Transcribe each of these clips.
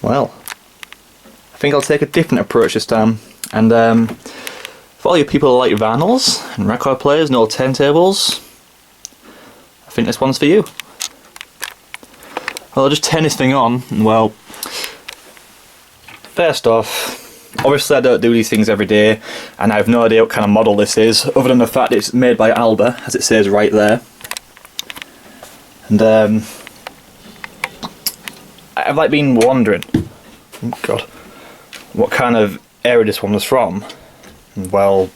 well, I think I'll take a different approach this time. And for all you people who like vinyls and record players and old turntables, I think this one's for you. Well, I'll just turn this thing on, and well, first off, obviously I don't do these things every day, and I have no idea what kind of model this is, other than the fact it's made by Alba, as it says right there. And I've like been wondering, oh God, what kind of area this one was from. And well,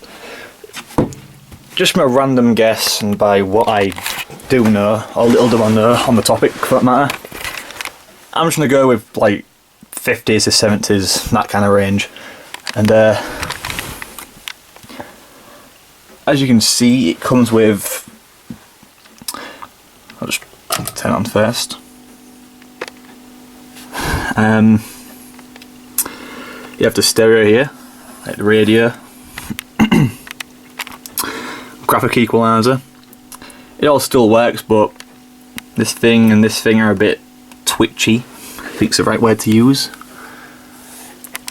just from a random guess and by what I do know, or little do I know on the topic for that matter, I'm just going to go with like 50s to 70s, that kind of range. And as you can see, it comes with, I'll just turn it on first. You have the stereo here, like the radio, graphic equalizer. It all still works, but this thing and this thing are a bit twitchy, I think's the right word to use.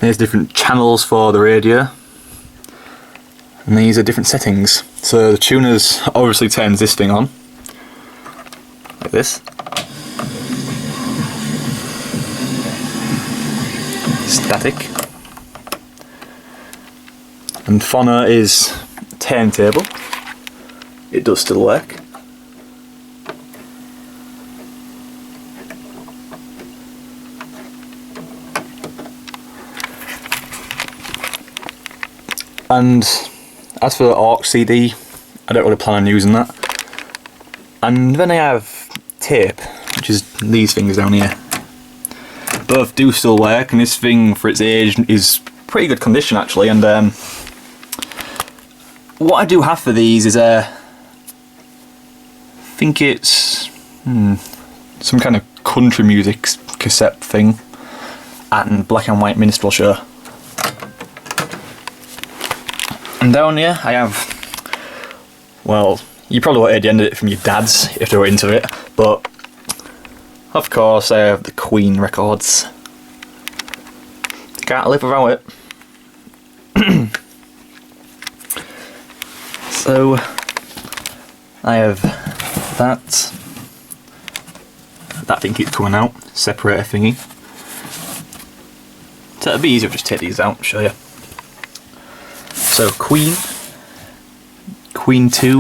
There's different channels for the radio, and these are different settings. So the tuners obviously turns this thing on, like this. Static. And phono is turntable. It does still work. And as for the aux CD, I don't really plan on using that. And then I have tape, which is these things down here. Both do still work, and this thing for its age is pretty good condition actually. And what I do have for these is I think it's some kind of country music cassette thing and black and white minstrel show. And down here I have, well, you probably won't hear the end of it from your dads if they were into it, but of course I have the Queen records. Can't live without it. So I have that thing keeps coming out, separator thingy. So it'll be easier to just take these out and show you. So Queen 2,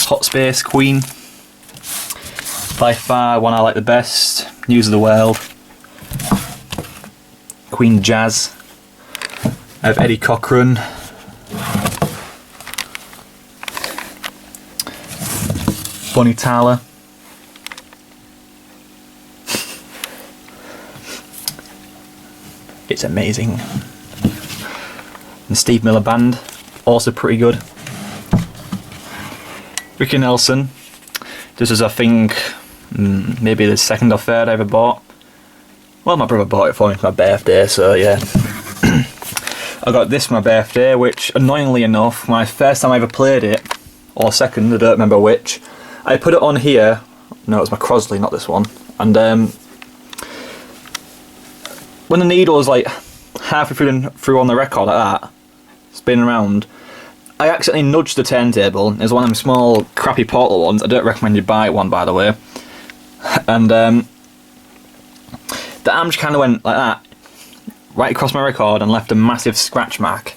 Hot Space Queen, by far one I like the best, News of the World, Queen Jazz, I have Eddie Cochran, Bonnie Tyler, it's amazing. And Steve Miller Band, also pretty good. Ricky Nelson, this is I think maybe the second or third I ever bought. Well, my brother bought it for me for my birthday, so yeah. I got this for my birthday, which annoyingly enough, my first time I ever played it, or second, I don't remember which, I put it on here. No, it was my Crosley, not this one. And when the needle was like halfway through on the record like that, spinning around, I accidentally nudged the turntable. It was one of them small crappy portal ones. I don't recommend you buy one, by the way. And the arm just kind of went like that, right across my record, and left a massive scratch mark.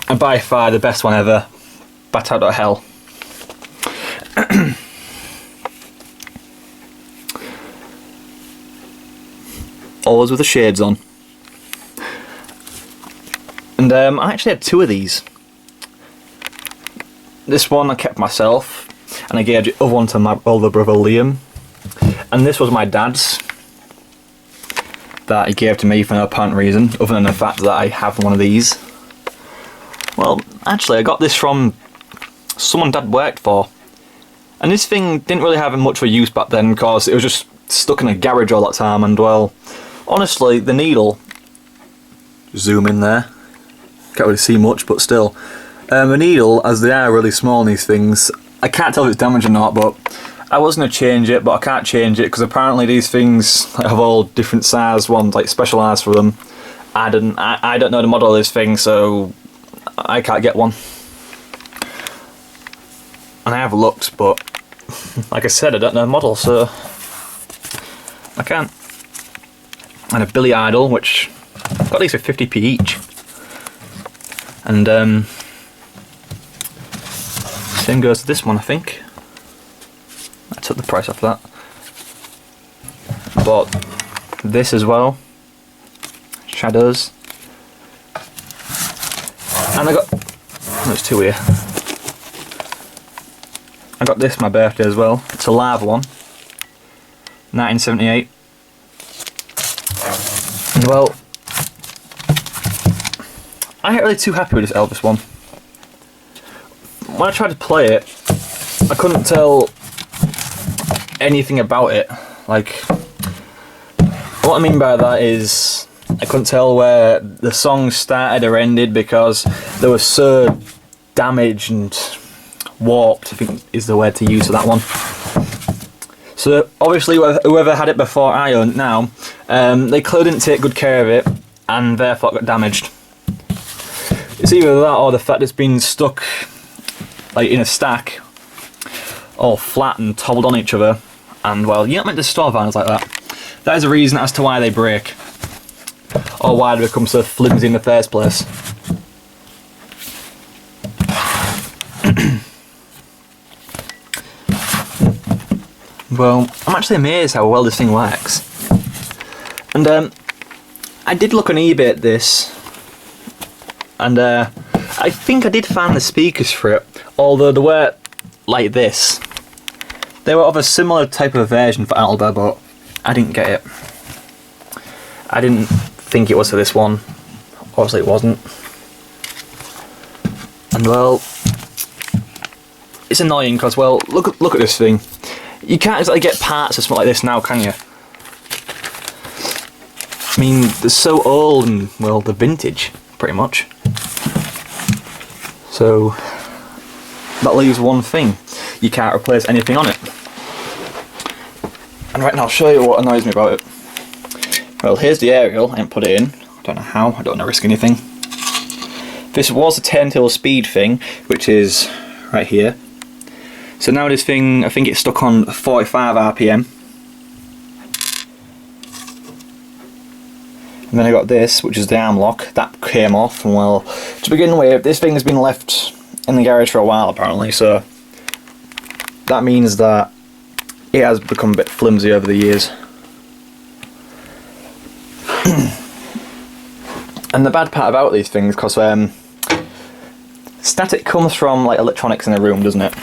And by far the best one ever. Bat out of hell. Always with the shades on. And I actually had two of these. This one I kept myself, and I gave the other one to my older brother Liam. And this was my dad's, that he gave to me for no apparent reason, other than the fact that I have one of these. Well, actually I got this from someone Dad worked for. And this thing didn't really have much of a use back then, because it was just stuck in a garage all that time. And well, honestly, the needle, zoom in there, can't really see much, but still, the needle, as they are really small in these things, I can't tell if it's damaged or not, but I was going to change it, but I can't change it because apparently these things have all different size ones, like specialised for them. I don't know the model of this thing, so I can't get one. And I have looked, but like I said, I don't know the model, so I can't. And a Billy Idol, which I've got these for 50p each. And same goes to this one, I think. I took the price off that. I bought this as well. Shadows. And I got, there's two here. I got this for my birthday as well. It's a live one. 1978. And well, I ain't really too happy with this Elvis one. When I tried to play it, I couldn't tell anything about it. Like, what I mean by that is I couldn't tell where the song started or ended because they were so damaged and warped, I think is the word to use for that one. So obviously whoever had it before I own it now, they clearly didn't take good care of it and therefore it got damaged. It's either that or the fact it's been stuck like in a stack, all flat and tobbled on each other, and well, you're not meant to store vinyls like that. That is a reason as to why they break, or why they become so flimsy in the first place. Well, I'm actually amazed how well this thing works. And I did look on eBay at this, and I think I did find the speakers for it, although they weren't like this. They were of a similar type of version for Alba, but I didn't get it. I didn't think it was for this one. Obviously it wasn't. And well, it's annoying because, well, look at this thing. You can't exactly get parts of something like this now, can you? I mean, they're so old and, well, they're vintage, pretty much. So, that leaves one thing. You can't replace anything on it. And right now, I'll show you what annoys me about it. Well, here's the aerial. I haven't put it in. I don't know how. I don't want to risk anything. This was a turntable speed thing, which is right here. So now this thing, I think it's stuck on 45 RPM. And then I got this, which is the arm lock. That came off, and well, to begin with, this thing has been left in the garage for a while apparently, so that means that it has become a bit flimsy over the years. And the bad part about these things, because static comes from like electronics in a room, doesn't it?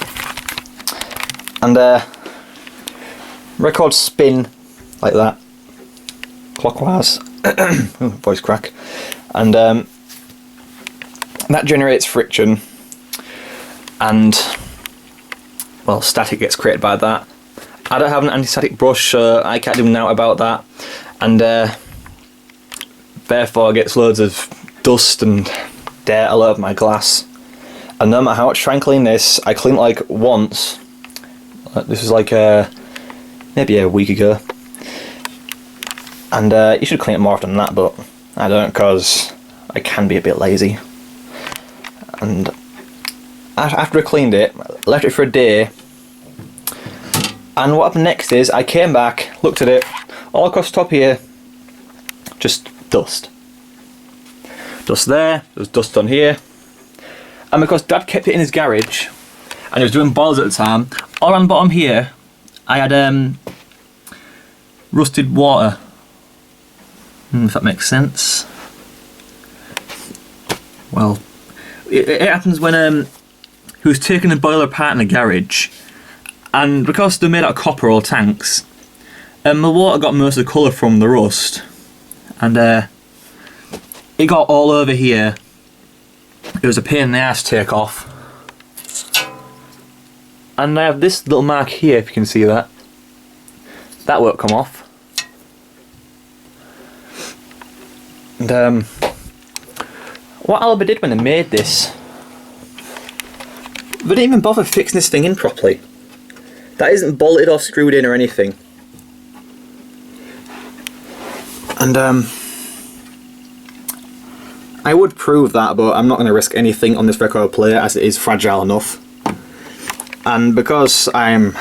And records spin like that, clockwise. Ooh, voice crack. And that generates friction, and well, static gets created by that. I don't have an anti-static brush, so I can't do nothing about that, and therefore I get loads of dust and dirt all over my glass. And no matter how much I try and clean this, I clean it like once. This was like maybe a week ago, and you should clean it more often than that, but I don't, because I can be a bit lazy. And after I cleaned it, left it for a day, and what happened next is I came back, looked at it, all across the top here, just dust. Dust there, there's dust on here, and because Dad kept it in his garage, and he was doing boilers at the time, all on the bottom here, I had rusted water. If that makes sense. Well, it happens when he was taking the boiler apart in the garage, and because they're made out of copper or tanks, the water got most of the colour from the rust, and it got all over here. It was a pain in the ass to take off. And I have this little mark here, if you can see that. That won't come off. And what Alba did when they made this, they didn't even bother fixing this thing in properly. That isn't bolted or screwed in or anything. And I would prove that, but I'm not going to risk anything on this record player as it is fragile enough. And because I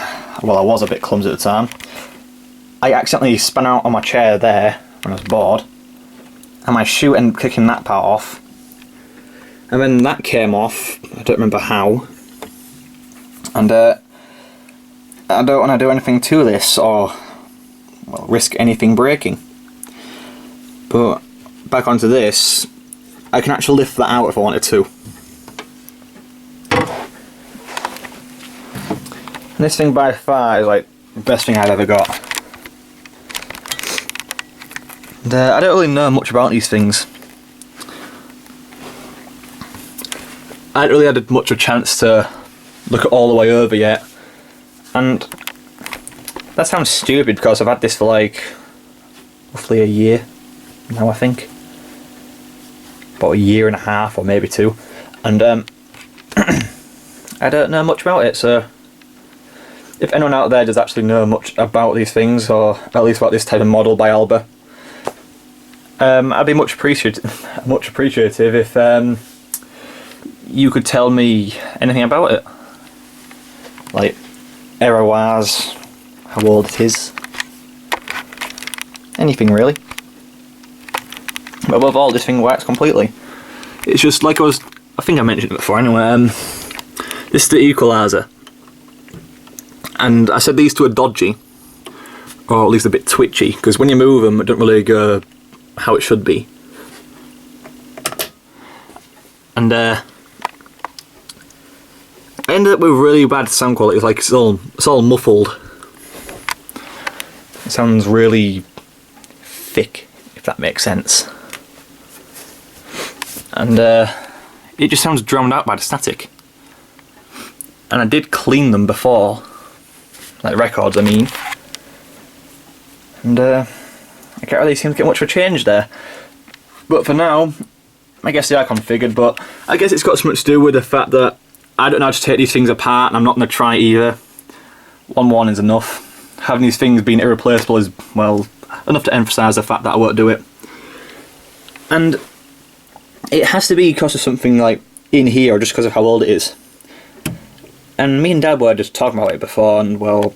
was a bit clumsy at the time, I accidentally spun out on my chair there when I was bored, and my shoe ended up kicking that part off. And then that came off, I don't remember how. And I don't want to do anything to this or risk anything breaking. But back onto this, I can actually lift that out if I wanted to. And this thing by far is like the best thing I've ever got. And I don't really know much about these things. I haven't really had much of a chance to look at all the way over yet. And that sounds stupid because I've had this for like roughly a year now, I think. About a year and a half or maybe 2. And I don't know much about it, so if anyone out there does actually know much about these things, or at least about this type of model by Alba, I'd be much appreciative if you could tell me anything about it. Like error-wise, how old it is, anything really. But above all, this thing works completely. It's just like I think I mentioned it before anyway, this is the equaliser. And I said these two are dodgy, or at least a bit twitchy, because when you move them, it don't really go how it should be. And I ended up with really bad sound quality. It's like it's all muffled. It sounds really thick, if that makes sense. And it just sounds drowned out by the static. And I did clean them before, like records I mean. And I can't really seem to get much of a change there. But for now, I guess they are configured, but I guess it's got so much to do with the fact that I don't know how to take these things apart, and I'm not going to try either. One warning's enough. Having these things being irreplaceable is, well, enough to emphasise the fact that I won't do it. And it has to be because of something like in here, or just because of how old it is. And me and Dad were just talking about it before, and well,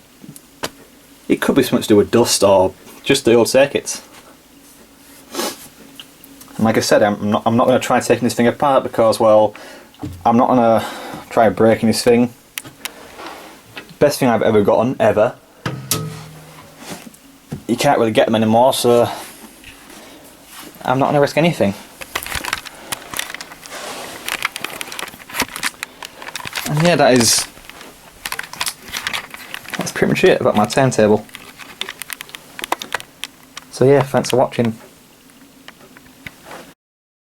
it could be something to do with dust or just the old circuits. And like I said, I'm not going to try taking this thing apart because, well, I'm not going to try breaking this thing. Best thing I've ever gotten, ever. You can't really get them anymore, so I'm not going to risk anything. And yeah, that's pretty much it about my turntable. So yeah, thanks for watching.